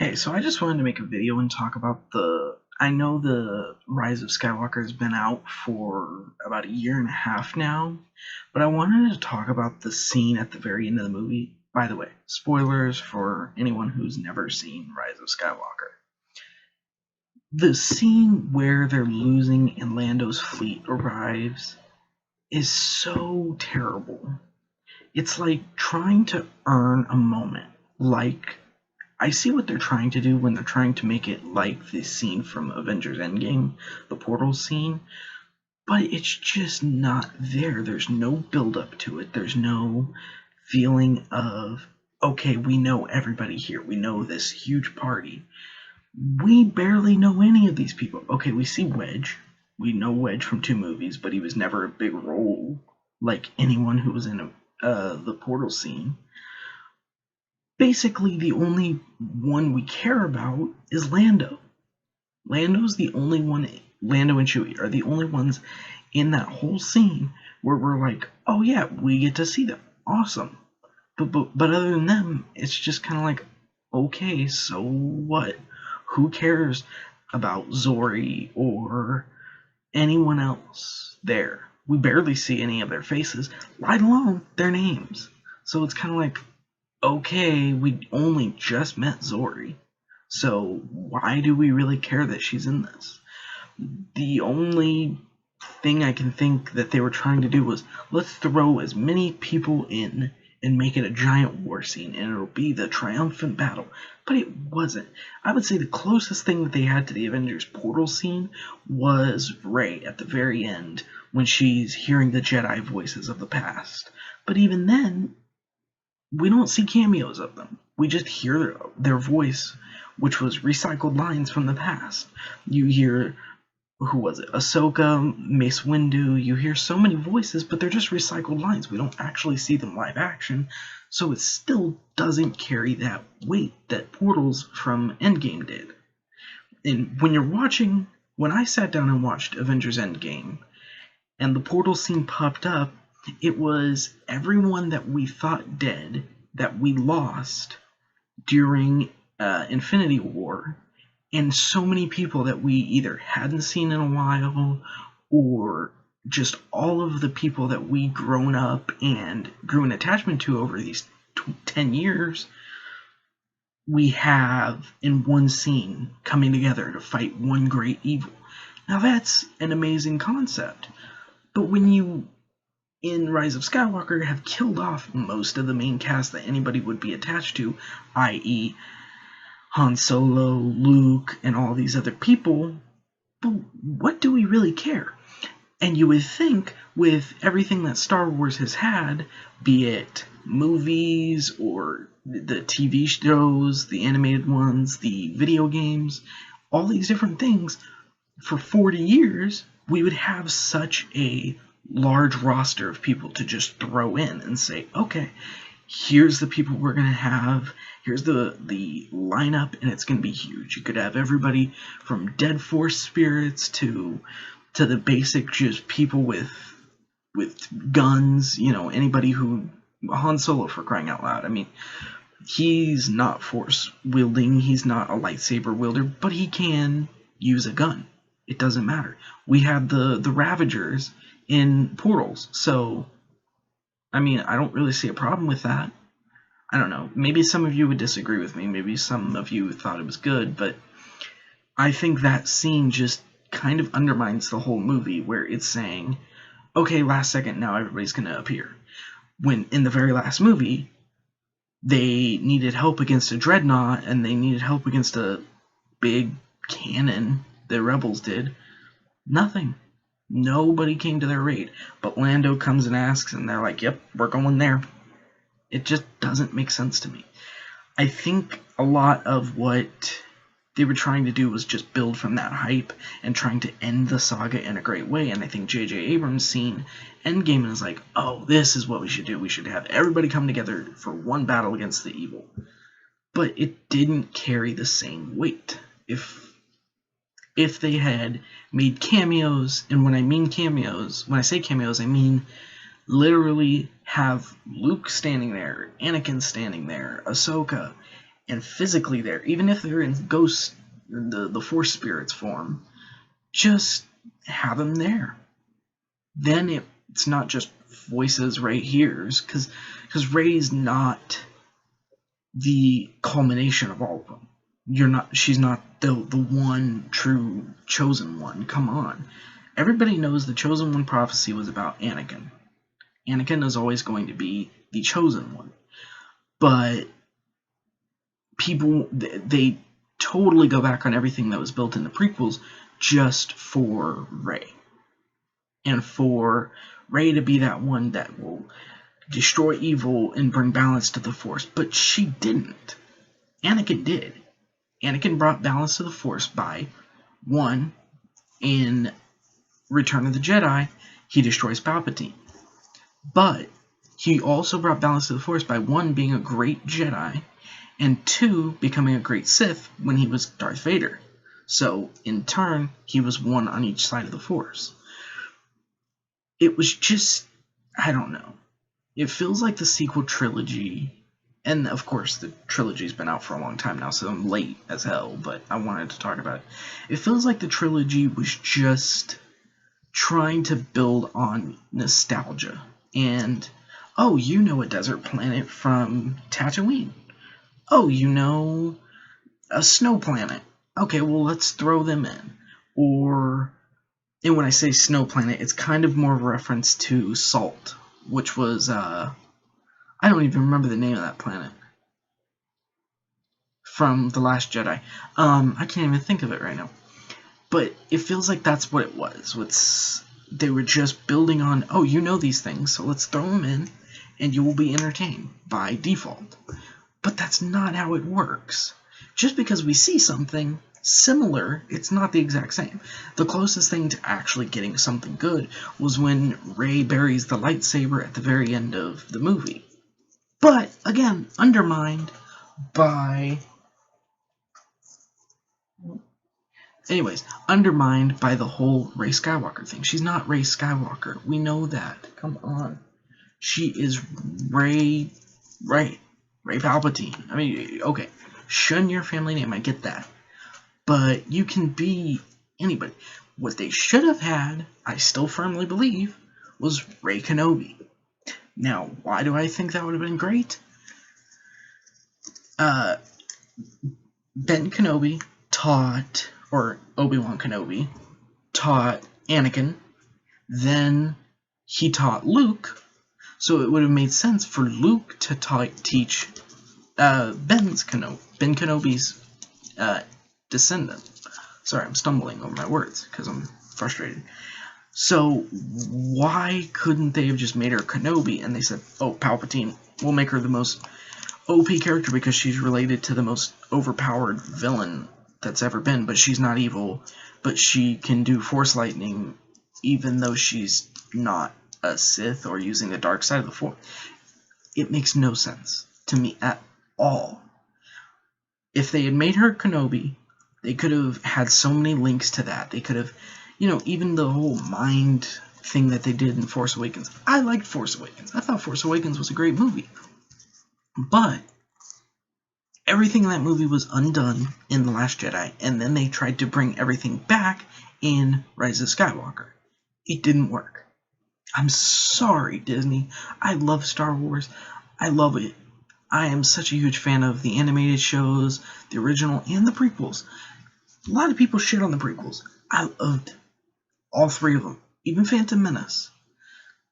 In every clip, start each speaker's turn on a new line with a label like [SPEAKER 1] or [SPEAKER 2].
[SPEAKER 1] Hey, so I just wanted to make a video and talk about I know the Rise of Skywalker has been out for about a year and a half now, but I wanted to talk about the scene at the very end of the movie. By the way, spoilers for anyone who's never seen Rise of Skywalker. The scene where they're losing and Lando's fleet arrives is so terrible. It's like trying to earn a moment, like I see what they're trying to do when they're trying to make it like the scene from Avengers Endgame, the portal scene, but it's just not there. There's no build up to it. There's no feeling of, okay, we know everybody here. We know this huge party. We barely know any of these people. Okay, we see Wedge. We know Wedge from 2 movies, but he was never a big role like anyone who was in the portal scene. Basically, the only one we care about is Lando. Lando's the only one. Lando and Chewie are the only ones in that whole scene where we're like, oh yeah, we get to see them. Awesome. But other than them, it's just kind of like, okay, so what? Who cares about Zori or anyone else there? We barely see any of their faces, let alone their names. So it's kind of like, okay, we only just met Zori, so why do we really care that she's in this? The only thing I can think that they were trying to do was, let's throw as many people in and make it a giant war scene, and it'll be the triumphant battle. But it wasn't. I would say the closest thing that they had to the Avengers portal scene was Rey at the very end when she's hearing the Jedi voices of the past. But even then, we don't see cameos of them. We just hear their voice, which was recycled lines from the past. You hear, who was it? Ahsoka, Mace Windu. You hear so many voices, but they're just recycled lines. We don't actually see them live action, so it still doesn't carry that weight that Portals from Endgame did. And when I sat down and watched Avengers Endgame, and the portal scene popped up, it was everyone that we thought dead, that we lost during Infinity War, and so many people that we either hadn't seen in a while, or just all of the people that we grown up and grew an attachment to over these 10 years, we have in one scene coming together to fight one great evil. Now that's an amazing concept, but when you in Rise of Skywalker have killed off most of the main cast that anybody would be attached to, i.e., Han Solo, Luke, and all these other people, but what do we really care? And you would think with everything that Star Wars has had, be it movies or the TV shows, the animated ones, the video games, all these different things, for 40 years, we would have such a large roster of people to just throw in and say, okay, here's the people we're going to have, here's the lineup, and it's going to be huge. You could have everybody from dead force spirits to the basic just people with guns, anybody who Han Solo, for crying out loud. I mean, he's not force wielding, he's not a lightsaber wielder, but he can use a gun. It doesn't matter. We have the Ravagers in Portals, so I mean, I don't really see a problem with that. I don't know. Maybe some of you would disagree with me. Maybe some of you thought it was good, but I think that scene just kind of undermines the whole movie, where it's saying, okay, last second, now everybody's going to appear. When in the very last movie, they needed help against a dreadnought, and they needed help against a big cannon. The rebels did. Nothing. Nobody came to their raid. But Lando comes and asks, and they're like, yep, we're going there. It just doesn't make sense to me. I think a lot of what they were trying to do was just build from that hype and trying to end the saga in a great way. And I think J.J. Abrams seen Endgame and is like, oh, this is what we should do. We should have everybody come together for one battle against the evil. But it didn't carry the same weight. If they had made cameos, and when I mean cameos, when I say cameos, I mean literally have Luke standing there, Anakin standing there, Ahsoka, and physically there, even if they're in ghost, the Force spirits form, just have them there. Then it's not just voices Rey hears, because Rey's not the culmination of all of them. She's not the one true chosen one. Come on. Everybody knows the chosen one prophecy was about Anakin. Anakin is always going to be the chosen one. But people, they totally go back on everything that was built in the prequels just for Rey. And for Rey to be that one that will destroy evil and bring balance to the Force. But she didn't. Anakin did. Anakin brought balance to the Force by, one, in Return of the Jedi, he destroys Palpatine. But he also brought balance to the Force by, one, being a great Jedi, and two, becoming a great Sith when he was Darth Vader. So, in turn, he was one on each side of the Force. It was just, I don't know. It feels like the sequel trilogy, and of course the trilogy's been out for a long time now, so I'm late as hell, but I wanted to talk about it. It feels like the trilogy was just trying to build on nostalgia. And, oh, you know a desert planet from Tatooine. Oh, you know a snow planet. Okay, well, let's throw them in. And when I say snow planet, it's kind of more of a reference to Salt, which was, I don't even remember the name of that planet from The Last Jedi. I can't even think of it right now. But it feels like that's what it was. They were just building on, oh, you know these things, so let's throw them in, and you will be entertained by default. But that's not how it works. Just because we see something similar, it's not the exact same. The closest thing to actually getting something good was when Rey buries the lightsaber at the very end of the movie. But, again, undermined by the whole Rey Skywalker thing. She's not Rey Skywalker. We know that. Come on. She is Rey Palpatine. I mean, okay. Shun your family name, I get that. But you can be anybody. What they should have had, I still firmly believe, was Rey Kenobi. Now, why do I think that would have been great? Ben Kenobi taught, or Obi-Wan Kenobi, taught Anakin. Then he taught Luke. So it would have made sense for Luke to teach Ben Kenobi's descendant. Sorry, I'm stumbling over my words because I'm frustrated. So why couldn't they have just made her Kenobi? And they said, oh, Palpatine, we'll make her the most OP character because she's related to the most overpowered villain that's ever been, but she's not evil, but she can do Force lightning even though she's not a Sith or using the dark side of the Force. It makes no sense to me at all. If they had made her Kenobi, they could have had so many links to that. They could have, even the whole mind thing that they did in Force Awakens. I liked Force Awakens. I thought Force Awakens was a great movie. But everything in that movie was undone in The Last Jedi, and then they tried to bring everything back in Rise of Skywalker. It didn't work. I'm sorry, Disney. I love Star Wars. I love it. I am such a huge fan of the animated shows, the original, and the prequels. A lot of people shit on the prequels. I loved all three of them, even Phantom Menace.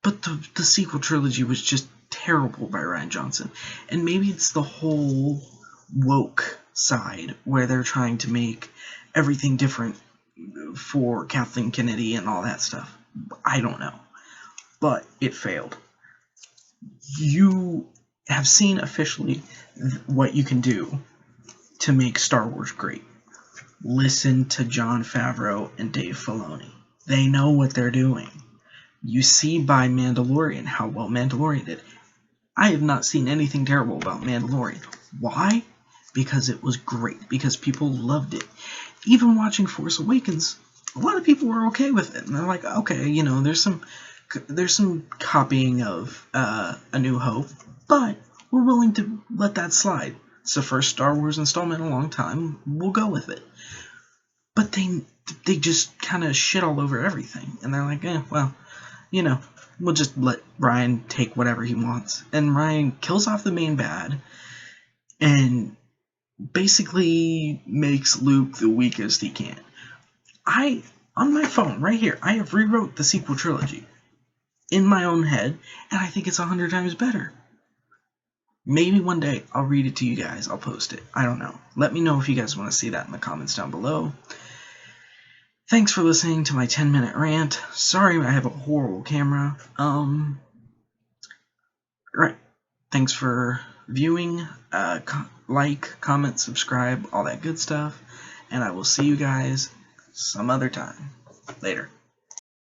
[SPEAKER 1] But the sequel trilogy was just terrible by Rian Johnson. And maybe it's the whole woke side where they're trying to make everything different for Kathleen Kennedy and all that stuff. I don't know. But it failed. You have seen officially what you can do to make Star Wars great. Listen to Jon Favreau and Dave Filoni. They know what they're doing. You see by Mandalorian how well Mandalorian did. I have not seen anything terrible about Mandalorian. Why? Because it was great. Because people loved it. Even watching Force Awakens, a lot of people were okay with it. And they're like, okay, there's some copying of A New Hope, but we're willing to let that slide. It's the first Star Wars installment in a long time. We'll go with it. But they just kind of shit all over everything. And they're like, well, we'll just let Ryan take whatever he wants. And Ryan kills off the main bad and basically makes Luke the weakest he can. On my phone, right here, I have rewrote the sequel trilogy in my own head, and I think it's 100 times better. Maybe one day I'll read it to you guys. I'll post it. I don't know. Let me know if you guys want to see that in the comments down below. Thanks for listening to my 10-minute rant. Sorry I have a horrible camera. Right. Thanks for viewing. Like, comment, subscribe, all that good stuff. And I will see you guys some other time. Later.